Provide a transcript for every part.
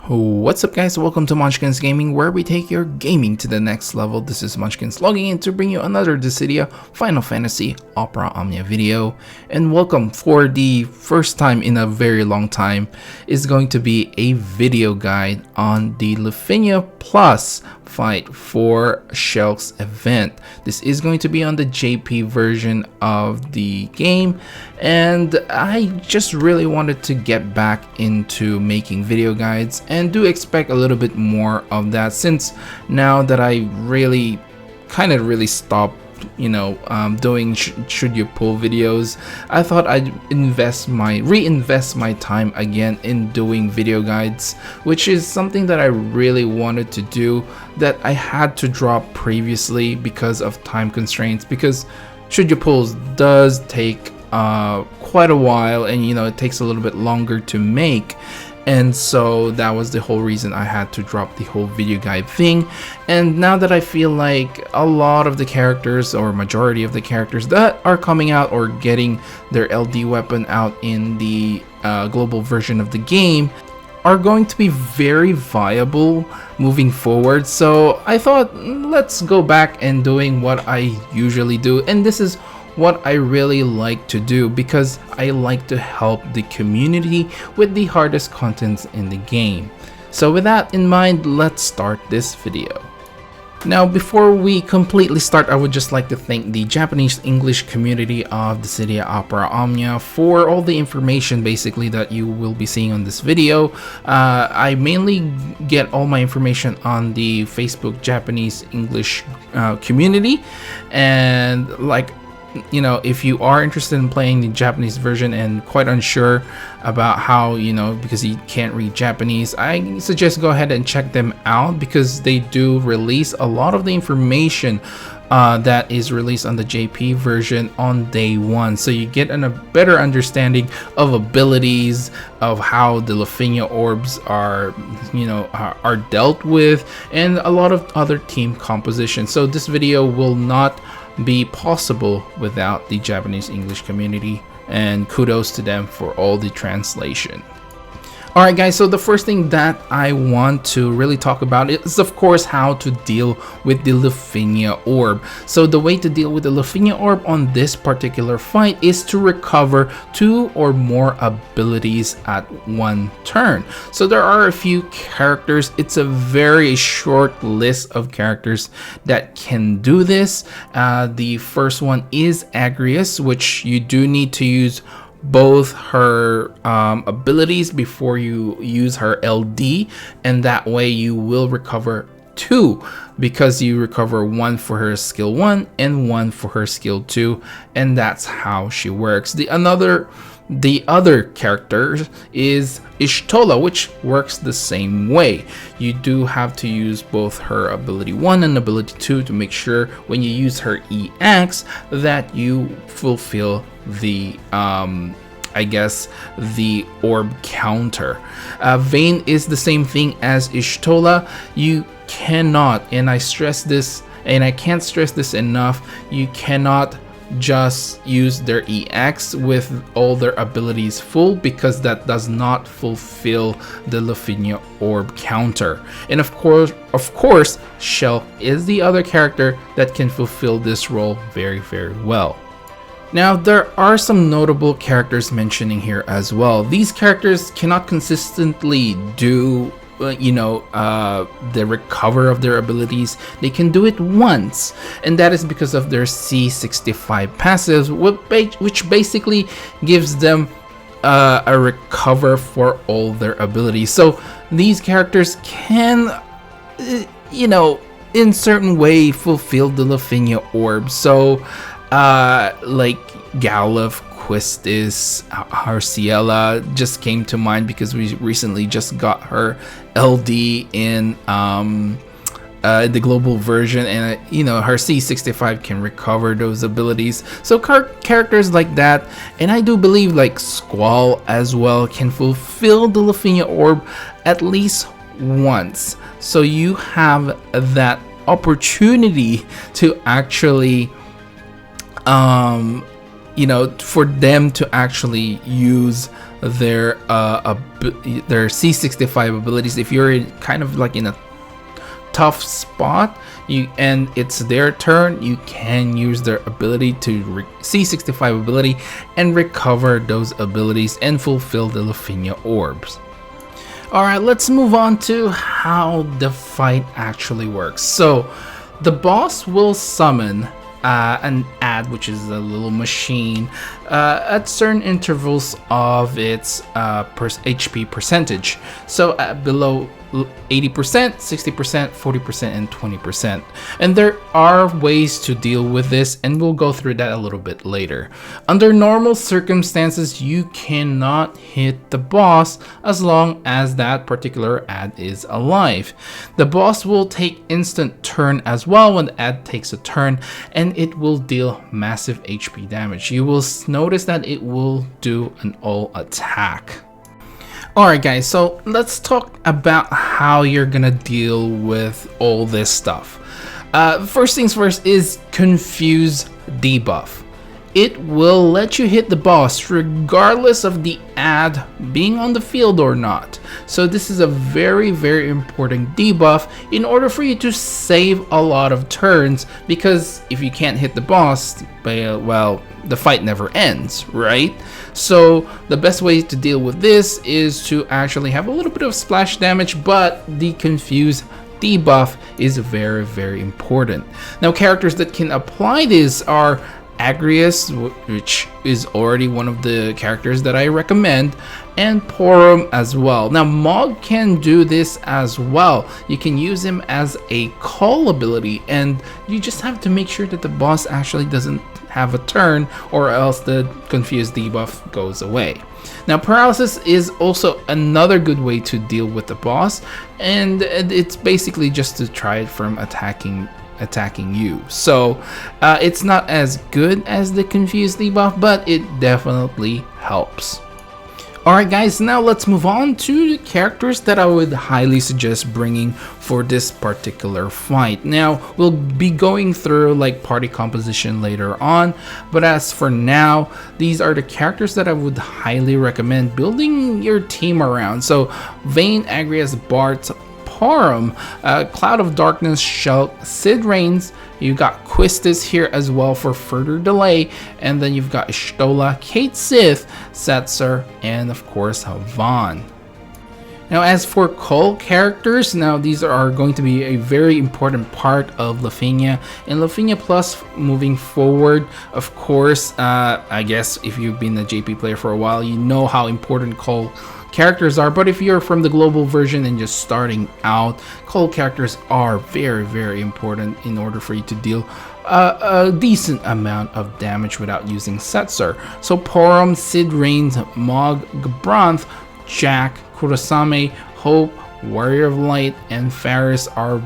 What's up guys, welcome to Munchkins Gaming, where we take your gaming to the next level. This is Munchkins logging in to bring you another Dissidia Final Fantasy Opera Omnia video. And welcome, for the first time in a very long time, is going to be a video guide on the Lufenia Plus fight for Shelke's event. This is going to be on the JP version of the game, and I just really wanted to get back into making video guides and do expect a little bit more of that, since now that I really stopped doing should you pull videos. I thought I'd reinvest my time again in doing video guides, which is something that I really wanted to do that I had to drop previously because of time constraints, because should you pulls does take quite a while, and it takes a little bit longer to make. And so that was the whole reason I had to drop the whole video guide thing. And now that I feel like a lot of the characters, or majority of the characters that are coming out or getting their LD weapon out in the global version of the game, are going to be very viable moving forward, so I thought, let's go back and doing what I usually do. And this is what I really like to do, because I like to help the community with the hardest contents in the game. So with that in mind, let's start this video. Now, before we completely start, I would just like to thank the Japanese English community of Dissidia Opera Omnia for all the information basically that you will be seeing on this video. I mainly get all my information on the Facebook Japanese English community, and if you are interested in playing the Japanese version and quite unsure about how, because you can't read Japanese, I suggest go ahead and check them out, because they do release a lot of the information that is released on the JP version on day one, so you get a better understanding of abilities, of how the Lufenia orbs are dealt with, and a lot of other team composition. So this video will not be possible without the Japanese English community, and kudos to them for all the translation. Alright guys, so the first thing that I want to really talk about is, of course, how to deal with the Lufenia orb. So the way to deal with the Lufenia orb on this particular fight is to recover 2 or more abilities at one turn. So there are a few characters. It's a very short list of characters that can do this. The first one is Agrius, which you do need to use both her abilities before you use her LD, and that way you will recover 2, because you recover 1 for her skill 1 and 1 for her skill 2, and that's how she works. The other character is Ishtala, which works the same way. You do have to use both her ability 1 and ability 2 to make sure when you use her EX that you fulfill the the orb counter. Vayne is the same thing as Ishtala. You cannot, and I stress this, and I can't stress this enough, you cannot just use their EX with all their abilities full, because that does not fulfill the Lufenia orb counter. And of course Shelke is the other character that can fulfill this role very, very well. Now, there are some notable characters mentioning here as well. These characters cannot consistently do the recover of their abilities. They can do it once, and that is because of their C65 passives, which basically gives them a recover for all their abilities. So these characters can in certain way fulfill the Lufenia orb. So like Galuf, Quistis, Harciela just came to mind, because we recently just got her LD in the global version, and her C65 can recover those abilities. So characters like that, and I do believe like Squall as well, can fulfill the Lufenia orb at least once. So you have that opportunity to actually you know, for them to actually use their C65 abilities. If you're kind of like in a tough spot, and it's their turn, you can use their ability to C65 ability and recover those abilities and fulfill the Lufenia orbs. Alright, let's move on to how the fight actually works. So the boss will summon an ad, which is a little machine, at certain intervals of its HP percentage. So below 80%, 60%, 40%, and 20%. And there are ways to deal with this, and we'll go through that a little bit later. Under normal circumstances, you cannot hit the boss as long as that particular ad is alive. The boss will take instant turn as well when the ad takes a turn, and it will deal massive HP damage. You will notice that it will do an all attack. Alright guys, so let's talk about how you're gonna deal with all this stuff. First things first is Confuse Debuff. It will let you hit the boss regardless of the ad being on the field or not. So this is a very, very important debuff in order for you to save a lot of turns, because if you can't hit the boss, well, the fight never ends, right? So the best way to deal with this is to actually have a little bit of splash damage, but the Confuse debuff is very, very important. Now, characters that can apply this are Agrius, which is already one of the characters that I recommend, and Porum as well. Now Mog can do this as well. You can use him as a call ability, and you just have to make sure that the boss actually doesn't have a turn, or else the Confused debuff goes away. Now Paralysis is also another good way to deal with the boss, and it's basically just to try it from attacking you. So it's not as good as the Confused debuff, but it definitely helps. Alright guys, now let's move on to the characters that I would highly suggest bringing for this particular fight. Now, we'll be going through like party composition later on, but as for now, these are the characters that I would highly recommend building your team around. So, Vayne, Agrius, Bart, Porum, Cloud of Darkness, Shelke, Sid Reigns. You got Quistis here as well for further delay, and then you've got Ishtala, Kate Sith, Setzer, and of course Vaughn. Now as for call characters, now these are going to be a very important part of Lufenia and Lufenia Plus moving forward. Of course, I guess if you've been a JP player for a while, you know how important call characters are, but if you're from the global version and just starting out, call characters are very, very important in order for you to deal a decent amount of damage without using Setzer. So Porum, Sid Reigns, Mog, Gabranth, Jack, Kurosame, Hope, Warrior of Light, and Faris are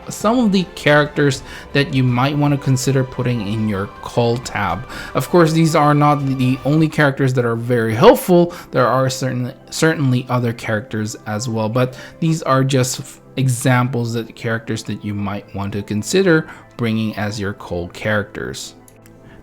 some of the characters that you might want to consider putting in your call tab. Of course, these are not the only characters that are very helpful. There are certainly other characters as well, but these are just examples of the characters that you might want to consider bringing as your call characters.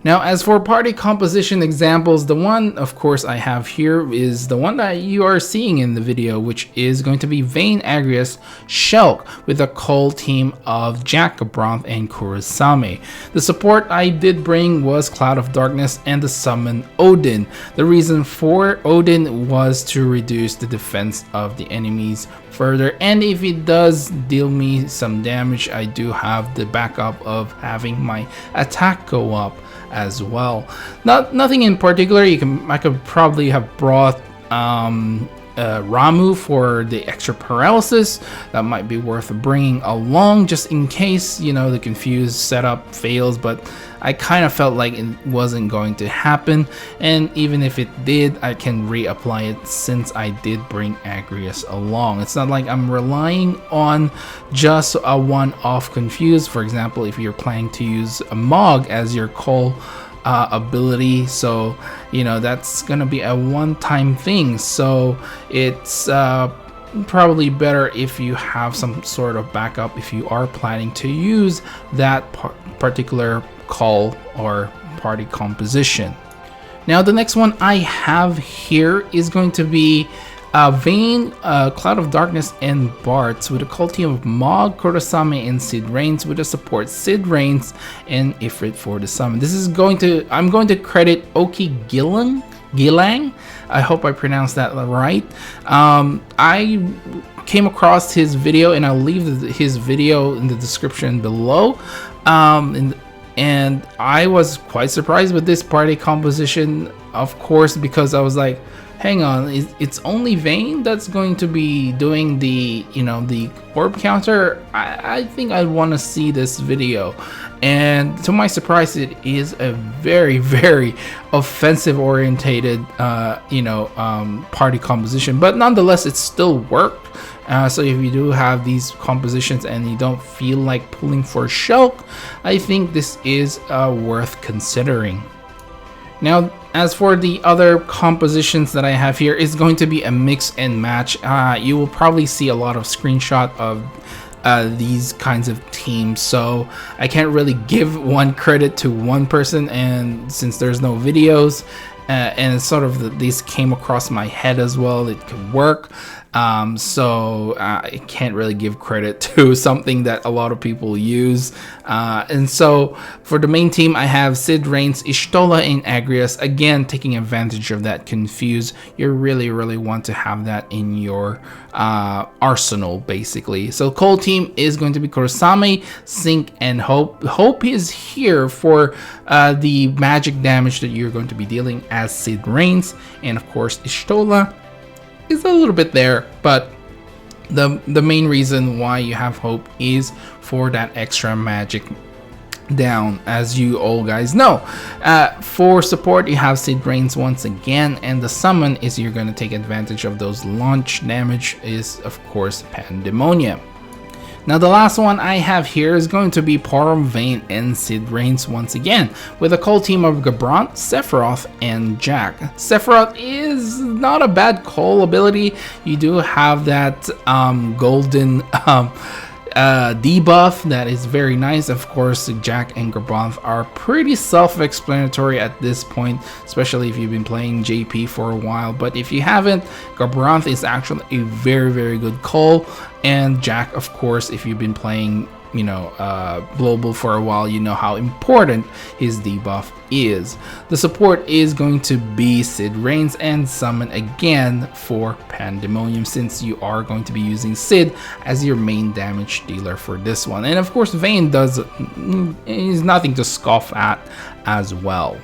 Now, as for party composition examples, the one, of course, I have here is the one that you are seeing in the video, which is going to be Vayne, Agrius, Shelke, with a call team of Jack, Gabranth, and Kurosame. The support I did bring was Cloud of Darkness and the summon Odin. The reason for Odin was to reduce the defense of the enemies further, and if it does deal me some damage, I do have the backup of having my attack go up as well. Nothing in particular. I could probably have brought Ramu for the extra paralysis. That might be worth bringing along just in case, you know, the confused setup fails, but I kind of felt like it wasn't going to happen, and even if it did, I can reapply it since I did bring Agrius along. It's not like I'm relying on just a one-off confuse. For example, if you're planning to use a Mog as your call ability, so you know that's gonna be a one-time thing, so it's probably better if you have some sort of backup if you are planning to use that particular call or party composition. Now the next one I have here is going to be Vayne, Cloud of Darkness, and Bartz with a cult team of Mog, Kurosame, and Sid Reigns with a support Sid Reigns and Ifrit for the summon. This is I'm going to credit Oky Gilang. I hope I pronounced that right. I came across his video, and I'll leave his video in the description below. And I was quite surprised with this party composition, of course, because I was like, hang on, it's only Vayne that's going to be doing the, the orb counter. I think I want to see this video. And to my surprise, it is a very, very offensive orientated, party composition. But nonetheless, it still worked. So if you do have these compositions and you don't feel like pulling for Shelke, I think this is worth considering. Now, as for the other compositions that I have here, it's going to be a mix and match. You will probably see a lot of screenshot of these kinds of teams, so I can't really give one credit to one person, and since there's no videos and it's sort of these came across my head as well, it could work. So I can't really give credit to something that a lot of people use. And so for the main team, I have Sid Reigns, Ishtala, and Agrius. Again, taking advantage of that confuse. You really want to have that in your arsenal, basically. So Cole team is going to be Kurosame, Sync, and Hope. Hope is here for the magic damage that you're going to be dealing as Sid Reigns, and of course Ishtala is a little bit there, but the main reason why you have Hope is for that extra magic down, as you all guys know. For support, you have Sid Reigns once again, and the summon is you're going to take advantage of those launch damage is of course Pandemonium. Now the last one I have here is going to be Param, Vayne, and Sid Reigns once again, with a cult team of Gabrant, Sephiroth, and Jack. Sephiroth is not a bad call ability. You do have that golden debuff that is very nice. Of course, Jack and Gabrant are pretty self-explanatory at this point, especially if you've been playing JP for a while. But if you haven't, Gabrant is actually a very good call, and Jack, of course, if you've been playing global for a while, you know how important his debuff is. The support is going to be Sid Reigns, and summon again for Pandemonium, since you are going to be using Sid as your main damage dealer for this one. And of course Vayne is nothing to scoff at as well.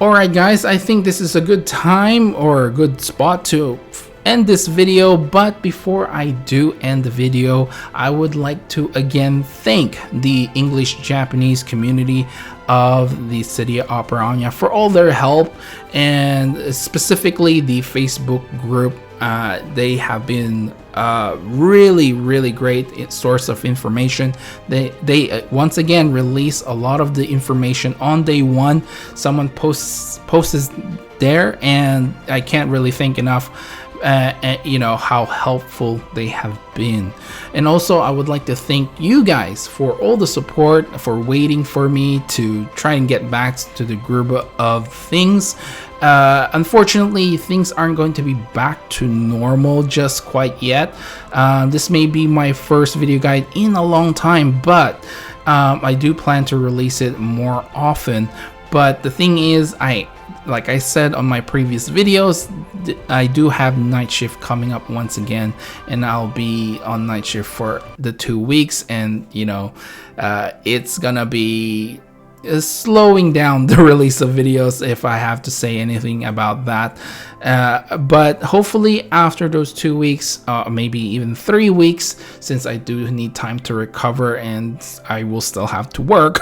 Alright guys, I think this is a good time or a good spot to end this video, but before I do end the video, I would like to again thank the English-Japanese community of the Dissidia Opera Anya for all their help, and specifically the Facebook group. They have been really great source of information. They once again release a lot of the information on day one. Someone posts there, and I can't really thank enough how helpful they have been. And also I would like to thank you guys for all the support, for waiting for me to try and get back to the groove of things. Unfortunately, things aren't going to be back to normal just quite yet. This may be my first video guide in a long time, but I do plan to release it more often. But the thing is, like I said on my previous videos, I do have night shift coming up once again, and I'll be on night shift for the 2 weeks, and it's gonna be slowing down the release of videos if I have to say anything about that. But hopefully after those 2 weeks, maybe even 3 weeks, since I do need time to recover and I will still have to work,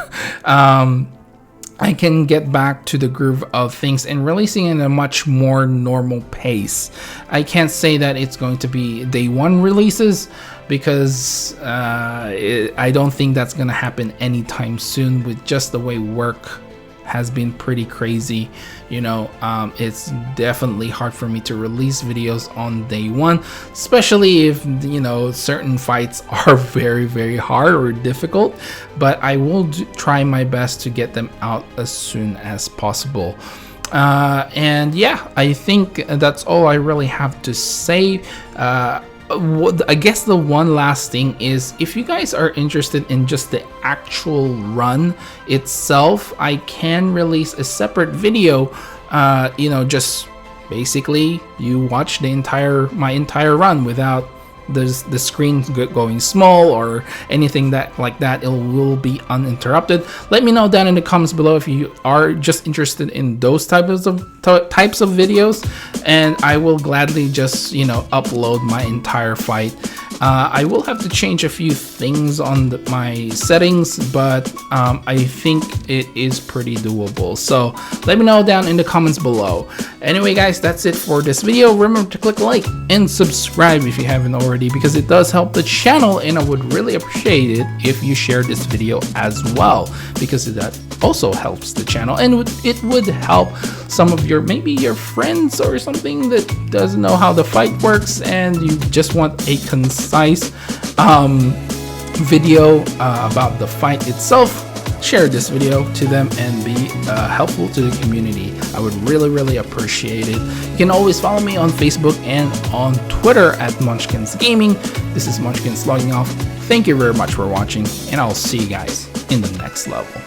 I can get back to the groove of things and releasing in a much more normal pace. I can't say that it's going to be day one releases, because I don't think that's gonna happen anytime soon, with just the way work has been pretty crazy. It's definitely hard for me to release videos on day one, especially if certain fights are very hard or difficult. But I will try my best to get them out as soon as possible. And yeah, I think that's all I really have to say. I guess the one last thing is, if you guys are interested in just the actual run itself, I can release a separate video, just basically you watch my entire run without the screen going small or anything like that. It will be uninterrupted. Let me know down in the comments below if you are just interested in those types of videos, and I will gladly just upload my entire fight. I will have to change a few things on my settings, but I think it is pretty doable. So let me know down in the comments below. Anyway guys, that's it for this video. Remember to click like and subscribe if you haven't already, because it does help the channel, and I would really appreciate it if you share this video as well, because that also helps the channel, and it would help some of maybe your friends or something that doesn't know how the fight works, and you just want a concise video about the fight itself. Share this video to them and be helpful to the community. I would really appreciate it. You can always follow me on Facebook and on Twitter at Munchkins Gaming. This is Munchkins logging off. Thank you very much for watching, and I'll see you guys in the next level.